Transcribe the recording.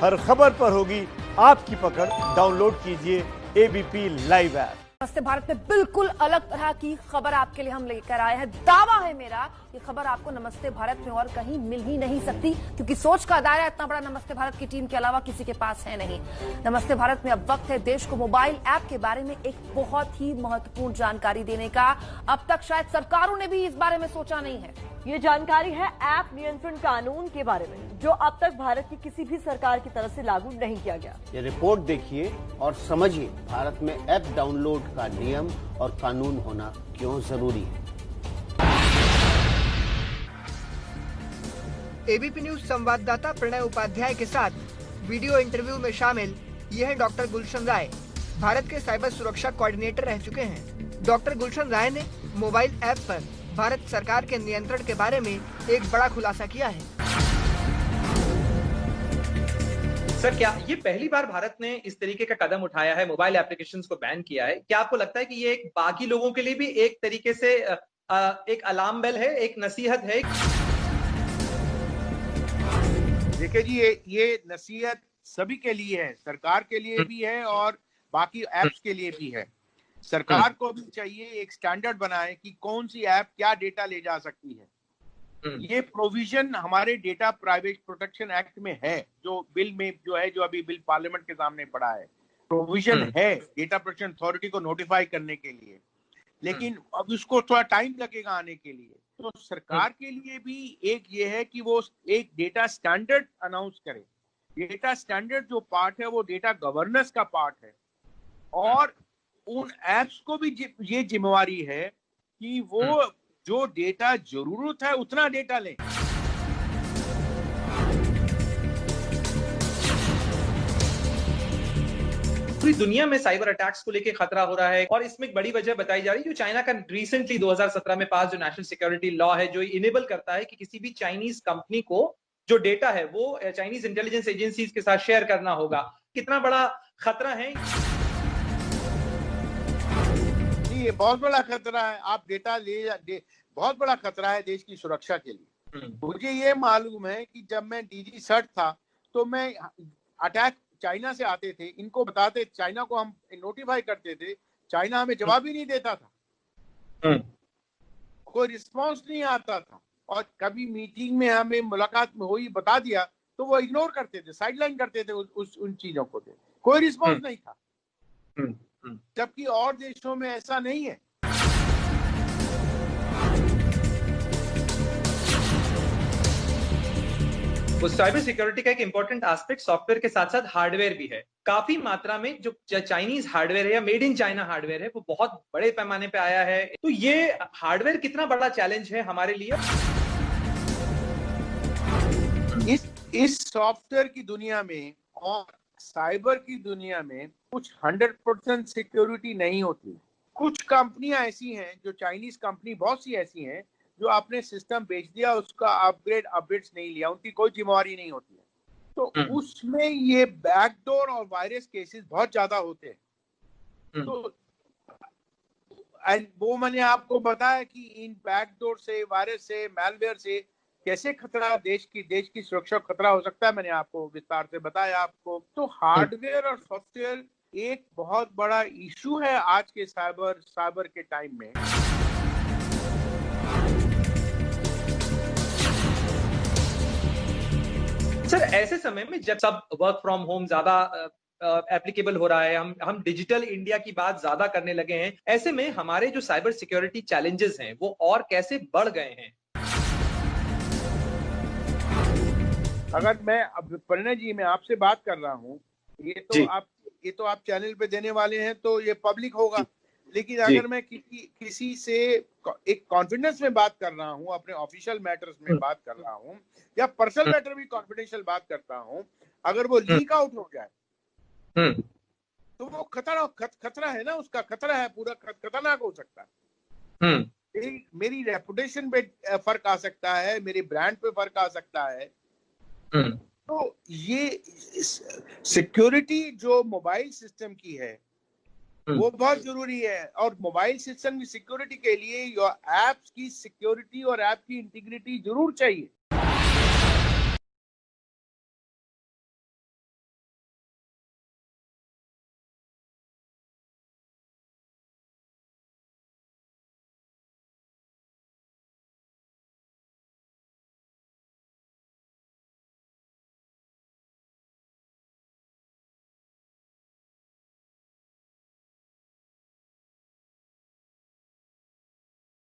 हर खबर पर होगी आपकी पकड़। डाउनलोड कीजिए एबीपी लाइव ऐप। नमस्ते भारत में बिल्कुल अलग तरह की खबर आपके लिए हम लेकर आए हैं। दावा है मेरा, ये खबर आपको नमस्ते भारत में और कहीं मिल ही नहीं सकती, क्योंकि सोच का दायरा इतना बड़ा नमस्ते भारत की टीम के अलावा किसी के पास है नहीं। नमस्ते भारत में अब वक्त है देश को मोबाइल ऐप के बारे में एक बहुत ही महत्वपूर्ण जानकारी देने का। अब तक शायद सरकारों ने भी इस बारे में सोचा नहीं है। ये जानकारी है ऐप नियंत्रण कानून के बारे में, जो अब तक भारत की किसी भी सरकार की तरफ से लागू नहीं किया गया। ये रिपोर्ट देखिए और समझिए भारत में ऐप डाउनलोड का नियम और कानून होना क्यों जरूरी है। एबीपी न्यूज संवाददाता प्रणय उपाध्याय के साथ वीडियो इंटरव्यू में शामिल ये हैं डॉक्टर गुलशन राय, भारत के साइबर सुरक्षा कोऑर्डिनेटर रह चुके हैं। डॉक्टर गुलशन राय ने मोबाइल ऐप पर भारत सरकार के नियंत्रण के बारे में एक बड़ा खुलासा किया है। सर, क्या ये पहली बार भारत ने इस तरीके का कदम उठाया है, मोबाइल एप्लीकेशंस को बैन किया है? क्या आपको लगता है कि ये एक बाकी लोगों के लिए भी एक तरीके से एक अलार्म बेल है, एक नसीहत है? देखिए जी, ये नसीहत सभी के लिए है, सरकार के लिए भी है और बाकी एप्स के लिए भी है। सरकार को भी चाहिए एक स्टैंडर्ड बनाए कि कौन सी ऐप क्या डेटा ले जा सकती है। ये प्रोविजन हमारे डेटा प्राइवेसी प्रोटेक्शन एक्ट में है, जो बिल में जो अभी बिल पार्लियामेंट के सामने पड़ा है। प्रोविजन है डेटा प्रोटेक्शन अथॉरिटी को नोटिफाई करने के लिए, लेकिन अब उसको थोड़ा टाइम लगेगा आने के लिए। तो सरकार के लिए भी एक ये है कि वो एक डेटा स्टैंडर्ड अनाउंस करे। डेटा स्टैंडर्ड जो पार्ट है वो डेटा गवर्नेंस का पार्ट है, और उन एप्स को भी ये जिम्मेवारी है कि वो जो डेटा जरूरत है उतना डेटा लें। पूरी दुनिया में साइबर अटैक्स को लेकर खतरा हो रहा है, और इसमें एक बड़ी वजह बताई जा रही है जो चाइना का रिसेंटली 2017 में पास जो नेशनल सिक्योरिटी लॉ है, जो इनेबल करता है कि किसी भी चाइनीज कंपनी को जो डेटा है वो चाइनीज इंटेलिजेंस एजेंसीज के साथ शेयर करना होगा। कितना बड़ा खतरा है ये? बहुत बड़ा खतरा है। आप डेटा बहुत बड़ा खतरा है देश की सुरक्षा के लिए। मुझे ये मालूम है कि जब मैं डीजी सर्ट था तो मैं अटैक चाइना से आते थे, इनको बताते, चाइना को हम नोटिफाई करते थे, चाइना हमें जवाब ही नहीं देता था, कोई रिस्पांस नहीं आता था, और कभी मीटिंग में हमें मुलाकात में हुई बता दिया तो वो इग्नोर करते थे, साइडलाइन करते थे उन चीजों को, कोई रिस्पांस नहीं था। जबकि और देशों में ऐसा नहीं है। वो साइबर सिक्योरिटी का एक इंपॉर्टेंट एस्पेक्ट सॉफ्टवेयर के साथ साथ हार्डवेयर भी है। काफी मात्रा में जो चाइनीज हार्डवेयर है या मेड इन चाइना हार्डवेयर है वो बहुत बड़े पैमाने पे आया है। तो ये हार्डवेयर कितना बड़ा चैलेंज है हमारे लिए? इस सॉफ्टवेयर की दुनिया में और साइबर की दुनिया में कुछ 100% सिक्योरिटी नहीं होती। कुछ कंपनियां ऐसी हैं, जो चाइनीज कंपनी बहुत सी ऐसी हैं जो आपने सिस्टम बेच दिया, उसका अपडेट्स नहीं लिया, उनकी कोई जिम्मेवारी नहीं होती है। तो उसमें ये बैकडोर और वायरस केसेस बहुत ज्यादा होते हैं। तो वो मैंने आपको बताया कि इन बैकडोर से, वायरस से, मैलवेयर से कैसे खतरा देश की सुरक्षा खतरा हो सकता है, मैंने आपको विस्तार से बताया आपको। तो हार्डवेयर और सॉफ्टवेयर एक बहुत बड़ा इशू है आज के साइबर के टाइम में। सर, ऐसे समय में जब सब वर्क फ्रॉम होम ज्यादा एप्लीकेबल हो रहा है, हम डिजिटल इंडिया की बात ज्यादा करने लगे हैं, ऐसे में हमारे जो साइबर सिक्योरिटी चैलेंजेस हैं वो और कैसे बढ़ गए हैं? अगर मैं अब प्रणय जी मैं आपसे बात कर रहा हूँ, ये तो आप चैनल पे देने वाले हैं तो ये पब्लिक होगा, लेकिन अगर मैं किसी से एक कॉन्फिडेंस में बात कर रहा हूँ, अपने ऑफिशियल मैटर्स में बात कर रहा हूँ, या पर्सनल मैटर भी कॉन्फिडेंशियल बात करता हूँ, अगर वो लीक आउट हो जाए तो वो खतरा है ना, उसका खतरा है, पूरा खतरनाक हो सकता है। मेरी रेपुटेशन पे फर्क आ सकता है, मेरे ब्रांड पे फर्क आ सकता है। तो ये सिक्योरिटी जो मोबाइल सिस्टम की है वो बहुत जरूरी है, और मोबाइल सिस्टम की सिक्योरिटी के लिए एप्स की सिक्योरिटी और ऐप की इंटीग्रिटी जरूर चाहिए।